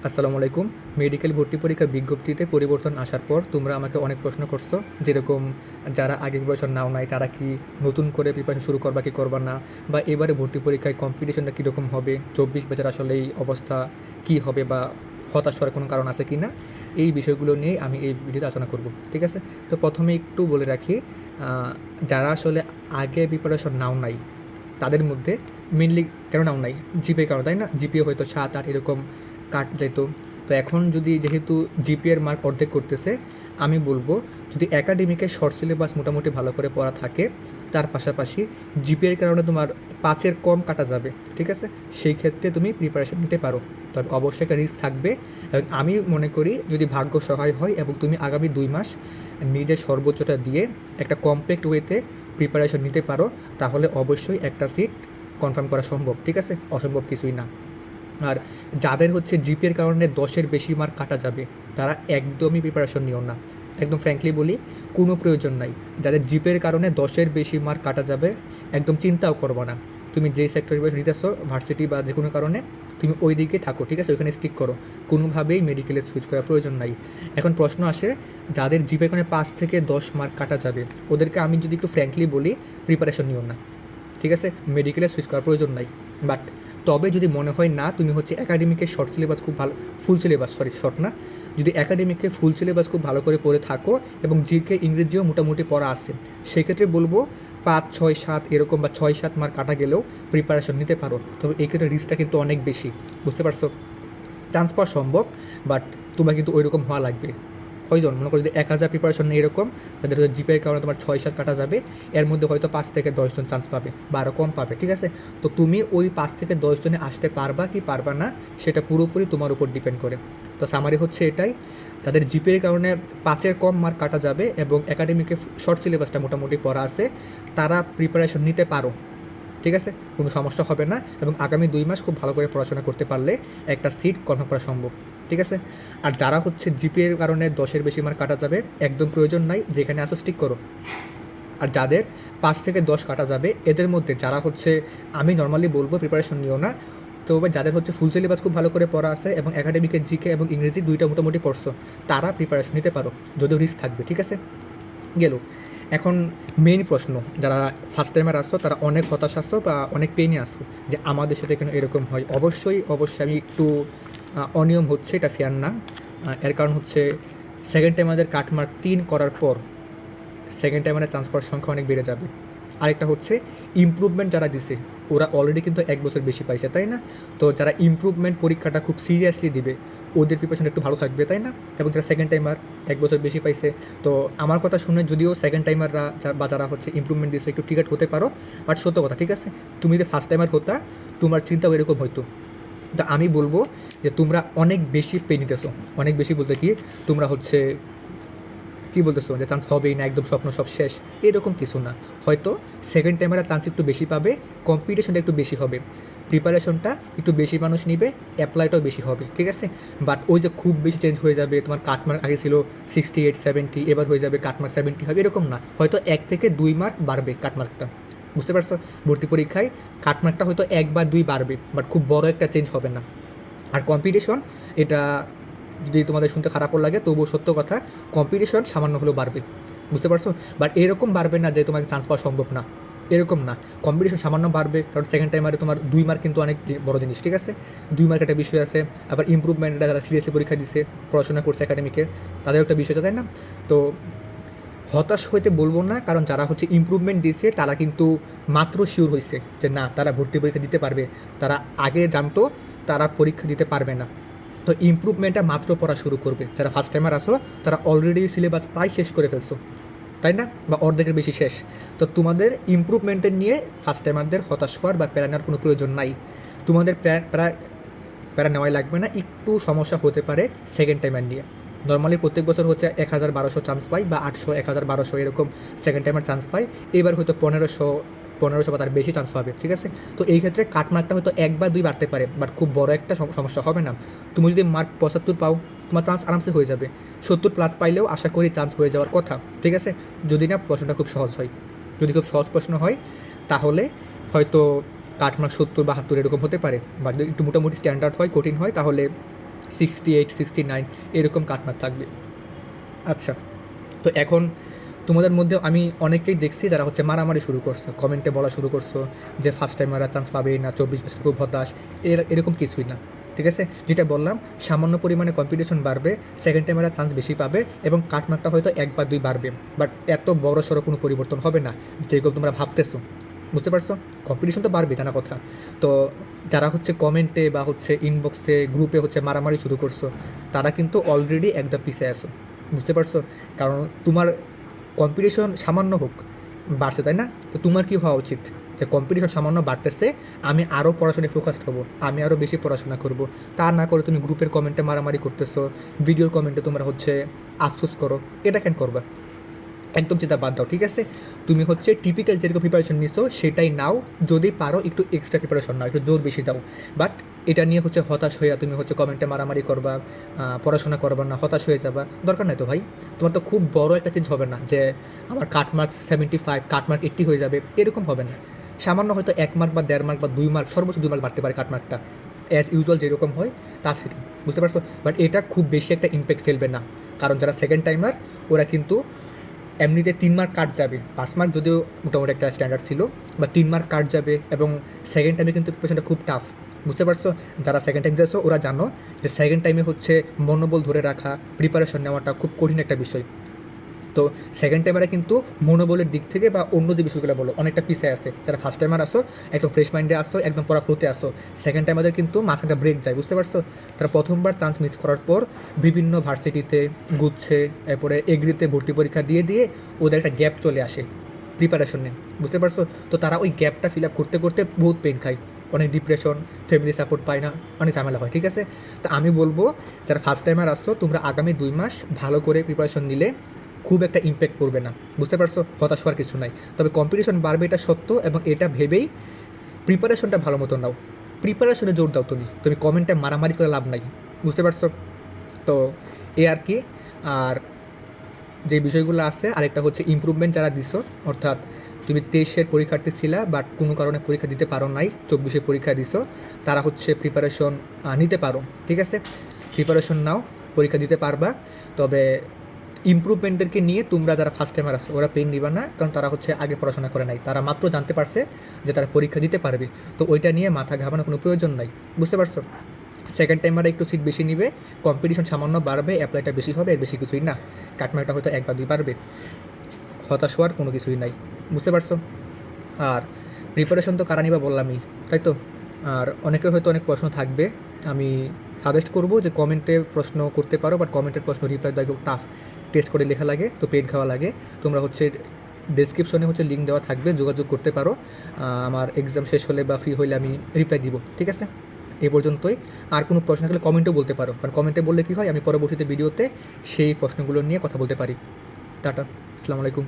আসসালামু আলাইকুম। মেডিকেল ভর্তি পরীক্ষার বিজ্ঞপ্তিতে পরিবর্তন আসার পর তোমরা আমাকে অনেক প্রশ্ন করছো, যেরকম যারা আগের বছর নাও নাই তারা কি নতুন করে প্রিপারেশন শুরু করবা কি করবা না, বা এবারে ভর্তি পরীক্ষায় কম্পিটিশনটা কীরকম হবে, 24 ব্যাচের আসলে এই অবস্থা কি হবে, বা হতাশ হওয়ার কোনো কারণ আছে কি না, এই বিষয়গুলো নিয়ে আমি এই ভিডিওতে আলোচনা করব। ঠিক আছে? তো প্রথমে একটু বলে রাখি, যারা আসলে আগে প্রিপারেশন নাও নাই তাদের মধ্যে মেনলি কেন নাও নাই, জিপিএ কারণ, তাই না? জিপিএ হয়তো 7-8 এরকম কাট যেত। তো এখন যদি যেহেতু জিপিএর মার্ক অর্ধেক করতেছে, আমি বলবো যদি একাডেমিকে শর্ট সিলেবাস মোটামুটি ভালো করে পড়া থাকে, তার পাশাপাশি জিপিএর কারণে তোমার 5-এর কম কাটা যাবে, ঠিক আছে, সেই ক্ষেত্রে তুমি প্রিপারেশন নিতে পারো। তবে অবশ্যই একটা রিস্ক থাকবে, এবং আমি মনে করি যদি ভাগ্য সহায় হয় এবং তুমি আগামী 2 মাস নিজের সর্বোচ্চটা দিয়ে একটা কমপ্যাক্ট ওয়েতে প্রিপারেশন নিতে পারো, তাহলে অবশ্যই একটা সিট কনফার্ম করা সম্ভব। ঠিক আছে? অসম্ভব কিছুই না। আর যাদের হচ্ছে জিপিএর কারণে 10-এর বেশি মার্ক কাটা যাবে, তারা একদমই প্রিপারেশন নিও না। একদম ফ্র্যাঙ্কলি বলি, কোনো প্রয়োজন নাই। যাদের জিপিএর কারণে 10-এর বেশি মার্ক কাটা যাবে, একদম চিন্তাও করবো না। তুমি যেই সেক্টরে নিতেছো, ভার্সিটি বা যে কোনো কারণে, তুমি ওই দিকে থাকো, ঠিক আছে, ওইখানে স্টিক করো। কোনোভাবেই মেডিকেলে সুইচ করার প্রয়োজন নাই। এখন প্রশ্ন আসে, যাদের জিপিএর কারণে 5 থেকে 10 মার্ক কাটা যাবে, ওদেরকে আমি যদি একটু ফ্র্যাঙ্কলি বলি, প্রিপারেশন নিও না। ঠিক আছে? মেডিকেলে সুইচ করার প্রয়োজন নাই। বাট তবে যদি মনে হয় না তুমি হচ্ছে একাডেমিকে শর্ট সিলেবাস খুব ভালো, ফুল সিলেবাস, সরি শর্ট না, যদি একাডেমিকে ফুল সিলেবাস খুব ভালো করে পড়ে থাকো এবং জিকে ইংরেজিও মোটামুটি পড়া আছে, সেক্ষেত্রে বলবো 5, 6, 7 এরকম, বা 6-7 মার্ক কাটা গেলেও প্রিপারেশন নিতে পারো। তবে এই ক্ষেত্রে রিস্কটা কিন্তু অনেক বেশি, বুঝতে পারছো? চান্স পাওয়া সম্ভব, বাট তোমার কিন্তু ওই রকম হওয়া লাগবে। কয়জন মনে করো যদি 1000 প্রিপারেশন নেই এরকম, তাদের জিপিএর কারণে তোমার 6-7 কাটা যাবে, এর মধ্যে হয়তো 5 থেকে 10 জন চান্স পাবে, বা আরও কম পাবে। ঠিক আছে? তো তুমি ওই 5 থেকে 10 জনে আসতে পারবা কি পারবা না, সেটা পুরোপুরি তোমার উপর ডিপেন্ড করে। তো সামারি হচ্ছে এটাই, যাদের জিপিএর কারণে 5-এর কম মার্ক কাটা যাবে এবং একাডেমিকে শর্ট সিলেবাসটা মোটামুটি পড়া আছে, তারা প্রিপারেশন নিতে পারো। ঠিক আছে? কোনো সমস্যা হবে না, এবং আগামী 2 মাস খুব ভালো করে পড়াশোনা করতে পারলে একটা সিট কনফার্ম করা সম্ভব। ঠিক আছে? আর যারা হচ্ছে জিপিএর কারণে 10-এর বেশি মার্ক কাটা যাবে, একদম প্রয়োজন নাই, যেখানে আসো স্টিক করো। আর যাদের 5 থেকে 10 কাটা যাবে, এদের মধ্যে যারা হচ্ছে, আমি নর্মালি বলবো প্রিপারেশন নিও না। তবে যাদের হচ্ছে ফুল সিলেবাস খুব ভালো করে পড়া আছে এবং একাডেমিকে জিকে এবং ইংরেজি দুইটা মোটামুটি পড়ছো, তারা প্রিপারেশন নিতে পারো, যদিও রিস্ক থাকবে। ঠিক আছে? গেল। এখন মেইন প্রশ্ন, যারা ফার্স্ট টাইমার আসছো তারা অনেক হতাশ আসছো বা অনেক পেইনে আসছো যে আমাদের সাথে কেন এরকম হয়। অবশ্যই আমি একটু অনিয়ম হচ্ছে, এটা ফেয়ার না। এর কারণ হচ্ছে সেকেন্ড টাইম আমাদের কাটমার্ক 3 করার পর সেকেন্ড টাইমারের চান্স পাওয়ার সংখ্যা অনেক বেড়ে যাবে। আরেকটা হচ্ছে ইমপ্রুভমেন্ট যারা দিছে, ওরা অলরেডি কিন্তু 1 বছর বেশি পাইছে, তাই না? তো যারা ইমপ্রুভমেন্ট পরীক্ষাটা খুব সিরিয়াসলি দিবে, ওদের প্রিপারেশন একটু ভালো থাকবে, তাই না? এবং যারা সেকেন্ড টাইমার 1 বছর বেশি পাইছে, তো আমার কথা শুনে যদিও সেকেন্ড টাইমাররা বা যারা হচ্ছে ইমপ্রুভমেন্ট দিচ্ছে একটু টিকেট হতে পারো, বাট সত্য কথা, ঠিক আছে, তুমি যদি ফার্স্ট টাইমার হতা, তোমার চিন্তাও এরকম হইতো। তো আমি বলবো যে তোমরা অনেক বেশি পেয়ে নিতেছো। অনেক বেশি বলতে কি, তোমরা হচ্ছে কী বলতেছো যে চান্স হবেই না, একদম স্বপ্ন সব শেষ, এরকম কিছু না। হয়তো সেকেন্ড টাইমের চান্স একটু বেশি পাবে, কম্পিটিশনটা একটু বেশি হবে, প্রিপারেশনটা একটু বেশি মানুষ নিবে, অ্যাপ্লাইটাও বেশি হবে। ঠিক আছে? বাট ওই যে খুব বেশি চেঞ্জ হয়ে যাবে, তোমার কাটমার্ক আগে ছিল 68, 70, এবার হয়ে যাবে কাটমার্ক 70 হবে, এরকম না। হয়তো 1 থেকে 2 মার্ক বাড়বে কাটমার্কটা, বুঝতে পারছো? ভর্তি পরীক্ষায় কাটমার্কটা হয়তো 1 বা 2 বাড়বে, বাট খুব বড় একটা চেঞ্জ হবে না। আর কম্পিটিশন, এটা যদি তোমাদের শুনতে খারাপও লাগে, তবুও সত্য কথা, কম্পিটিশন সামান্য হলেও বাড়বে, বুঝতে পারছো? বাট এরকম বাড়বে না যে তোমাকে চান্স পাওয়া সম্ভব না, এরকম না। কম্পিটিশন সামান্য বাড়বে, কারণ সেকেন্ড টাইমারে তোমার 2 মার্ক কিন্তু অনেক বড় জিনিস। ঠিক আছে? 2 মার্ক একটা বিষয় আছে। আবার ইমপ্রুভমেন্টটা যারা সিরিয়াসলি পরীক্ষা দিচ্ছে, পড়াশোনা করছে একাডেমিকে, তাদের একটা বিষয় আছে, তাই না? তো হতাশ হইতে বলবো না, কারণ যারা হচ্ছে ইমপ্রুভমেন্ট দিচ্ছে তারা কিন্তু মাত্র শিওর হয়েছে যে না, তারা ভর্তি পরীক্ষা দিতে পারবে। তারা আগে জানতো তারা পরীক্ষা দিতে পারবে না, তো ইমপ্রুভমেন্টটা মাত্র পড়া শুরু করবে। যারা ফার্স্ট টাইমার আসো, তারা অলরেডি সিলেবাস প্রায় শেষ করে ফেলছো, তাই না? বা অর্ধেকের বেশি শেষ। তো তোমাদের ইমপ্রুভমেন্টের নিয়ে ফার্স্ট টাইমারদের হতাশ হওয়ার বা প্যারা নেওয়ার কোনো প্রয়োজন নাই। তোমাদের প্যারা নেওয়াই লাগবে না। একটু সমস্যা হতে পারে সেকেন্ড টাইমার নিয়ে। নর্মালি প্রত্যেক বছর হচ্ছে 1012 চান্স পাই, বা 800, 1012 এরকম সেকেন্ড টাইমার চান্স পাই। এবার হয়তো 1500 বা তার বেশি চান্স পাবে। ঠিক আছে? তো এই ক্ষেত্রে কাটমার্কটা হয়তো 1 বা 2 বাড়তে পারে, বাট খুব বড় একটা সমস্যা হবে না। তুমি যদি মার্ক 75 পাও, তোমার চান্স আরামসে হয়ে যাবে। 70+ পাইলেও আশা করি চান্স হয়ে যাওয়ার কথা। ঠিক আছে? যদি না প্রশ্নটা খুব সহজ হয়। যদি খুব সহজ প্রশ্ন হয়, তাহলে হয়তো কাটমার্ক 70, 72 এরকম হতে পারে। বা যদি একটু মোটামুটি স্ট্যান্ডার্ড হয়, কঠিন হয়, তাহলে 68, 69 এরকম কাটমার্ক থাকবে। আচ্ছা, তো এখন তোমাদের মধ্যে আমি অনেকেই দেখছি যারা হচ্ছে মারামারি শুরু করছো, কমেন্টে বলা শুরু করছো যে ফার্স্ট টাইমাররা চান্স পাবেই না, 24 বছর খুব হতাশ, এরকম কিছুই না। ঠিক আছে, যেটা বললাম সামান্য পরিমাণে কম্পিটিশন বাড়বে, সেকেন্ড টাইমাররা চান্স বেশি পাবে এবং কাটমার্কটা হয়তো 1 বা 2 বাড়বে, বাট এত বড় সড়ো কোনো পরিবর্তন হবে না যেরকম তোমরা ভাবতেছো। বুঝতে পারছো? কম্পিটিশন তো বাড়বে, জানা কথা। তো যারা হচ্ছে কমেন্টে বা হচ্ছে ইনবক্সে গ্রুপে হচ্ছে মারামারি শুরু করছো, তারা কিন্তু অলরেডি একটা পিছিয়ে আসো। বুঝতে পারছো? কারণ তোমার কম্পিটিশন সামান্য হোক বাড়ছে, তাই না? তো তোমার কী হওয়া উচিত যে কম্পিটিশন সামান্য বাড়তেছে, আমি আরও পড়াশোনায় ফোকাসড হবো, আমি আরও বেশি পড়াশোনা করব। তা না করে তুমি গ্রুপের কমেন্টে মারামারি করতেছো, ভিডিওর কমেন্টে তোমরা হচ্ছে আফসোস করো, এটা কেন করবা? একদম চিন্তা বাদ দাও, ঠিক আছে? তুমি হচ্ছে টিপিক্যাল যেরকম প্রিপারেশন নিছো সেটাই নাও, যদি পারো একটু এক্সট্রা প্রিপারেশন নাও, একটু জোর বেশি দাও। বাট এটা নিয়ে হচ্ছে হতাশ হইয়া তুমি হচ্ছে কমেন্টে মারামারি করবা, পড়াশোনা করবা না, হতাশ হয়ে যাবা, দরকার নাই তো ভাই। তোমার তো খুব বড় একটা চেঞ্জ হবে না যে আমার কাটমার্ক 75, কাটমার্ক 80 হয়ে যাবে, এরকম হবে না। সামান্য হয়তো 1 মার্ক বা 1.5 মার্ক বা 2 মার্ক, সর্বোচ্চ 2 মার্ক বাড়তে পারে কাটমার্কটা, অ্যাজ ইউজুয়াল যেরকম হয় তার থেকে। বুঝতে পারছো? বাট এটা খুব বেশি একটা ইম্প্যাক্ট ফেলবে না, কারণ যারা সেকেন্ড টাইমার ওরা কিন্তু এমনিতে 3 মার্ক কাট যাবে, 5 মার্ক যদিও মোটামুটি একটা স্ট্যান্ডার্ড ছিল, বা 3 মার্ক কাট যাবে, এবং সেকেন্ড টাইমে কিন্তু প্রিপারেশনটা খুব টাফ। বুঝতে পারছো? যারা সেকেন্ড টাইম দিয়েছো ওরা জানো যে সেকেন্ড টাইমে হচ্ছে মনোবল ধরে রাখা, প্রিপারেশন নেওয়াটা খুব কঠিন একটা বিষয়। তো সেকেন্ড টাইমারে কিন্তু মনোবলের দিক থেকে বা অন্য যে বিষয়গুলো বলো অনেকটা পিছিয়ে আছে। যারা ফার্স্ট টাইমার আসো একদম ফ্রেশ মাইন্ডে আসো, একদম পড়া ফ্লোতে আসো, সেকেন্ড টাইমারদের কিন্তু মাঝখানটা ব্রেক যায়। বুঝতে পারছো? তারা প্রথমবার চান্স মিস করার পর বিভিন্ন ভার্সিটিতে গুচ্ছে, এরপরে এগ্রিতে ভর্তি পরীক্ষা দিয়ে দিয়ে ওদের একটা গ্যাপ চলে আসে প্রিপারেশনে। বুঝতে পারছো? তো তারা ওই গ্যাপটা ফিল আপ করতে করতে বহুত পেন খায়, অনেক ডিপ্রেশন, ফ্যামিলি সাপোর্ট পায় না, অনেক ঝামেলা হয়। ঠিক আছে, তো আমি বলবো যারা ফার্স্ট টাইমার আসছো তোমরা আগামী 2 মাস ভালো করে প্রিপারেশন নিলে খুব একটা ইম্প্যাক্ট পড়বে না। বুঝতে পারছো? হতাশ হওয়ার কিছু নাই। তবে কম্পিটিশন বাড়বে এটা সত্য, এবং এটা ভেবেই প্রিপারেশনটা ভালো মতো নাও, প্রিপারেশনে জোর দাও। তুমি তুমি কমেন্টে মারামারি করে লাভ নাই। বুঝতে পারছো? তো এ আর কি। আর যে বিষয়গুলো আছে, আরেকটা হচ্ছে ইমপ্রুভমেন্ট যারা দিছো, অর্থাৎ তুমি 23-এর পরীক্ষার্থী ছিলা বাট কোনো কারণে পরীক্ষা দিতে পারো নাই, 24-এ পরীক্ষা দিছো, তারা হচ্ছে প্রিপারেশন নিতে পারো। ঠিক আছে, প্রিপারেশন নাও, পরীক্ষা দিতে পারবা। তবে ইমপ্রুভমেন্টদেরকে নিয়ে তোমরা যারা ফার্স্ট টাইমার আসো ওরা পেন নিবা না, কারণ তারা হচ্ছে আগে পড়াশোনা করে নাই, তারা মাত্র জানতে পারছে যে তারা পরীক্ষা দিতে পারবে। তো ওইটা নিয়ে মাথা ঘামানোর কোনো প্রয়োজন নাই। বুঝতে পারছো? সেকেন্ড টাইমারে একটু সিট বেশি নিবে, কম্পিটিশন সামান্য বাড়বে, অ্যাপ্লাইটা বেশি হবে, এর বেশি কিছুই না। কাটমার্কটা হয়তো 1 বা 2 বাড়বে, হতাশ হওয়ার কোনো কিছুই নাই। বুঝতে পারছো? আর প্রিপারেশন তো কারা নিবা বললামই, তাই তো? আর অনেকের হয়তো অনেক প্রশ্ন থাকবে, আমি সাজেস্ট করবো যে কমেন্টে প্রশ্ন করতে পারো, বাট কমেন্টের প্রশ্ন রিপ্লাই দেওয়া খুব টাফ, টেস্ট করে লেখা লাগে, তো পেন খাওয়া লাগে। তোমরা হচ্ছে ডেসক্রিপশনে হচ্ছে লিঙ্ক দেওয়া থাকবে, যোগাযোগ করতে পারো। আমার এক্সাম শেষ হলে বা ফ্রি হলে আমি রিপ্লাই দিব। ঠিক আছে, এ পর্যন্তই। আর কোনো প্রশ্ন থাকলে কমেন্টও বলতে পারো, কারণ কমেন্টে বললে কী হয়, আমি পরবর্তীতে ভিডিওতে সেই প্রশ্নগুলো নিয়ে কথা বলতে পারি। টাটা, আসসালামু আলাইকুম।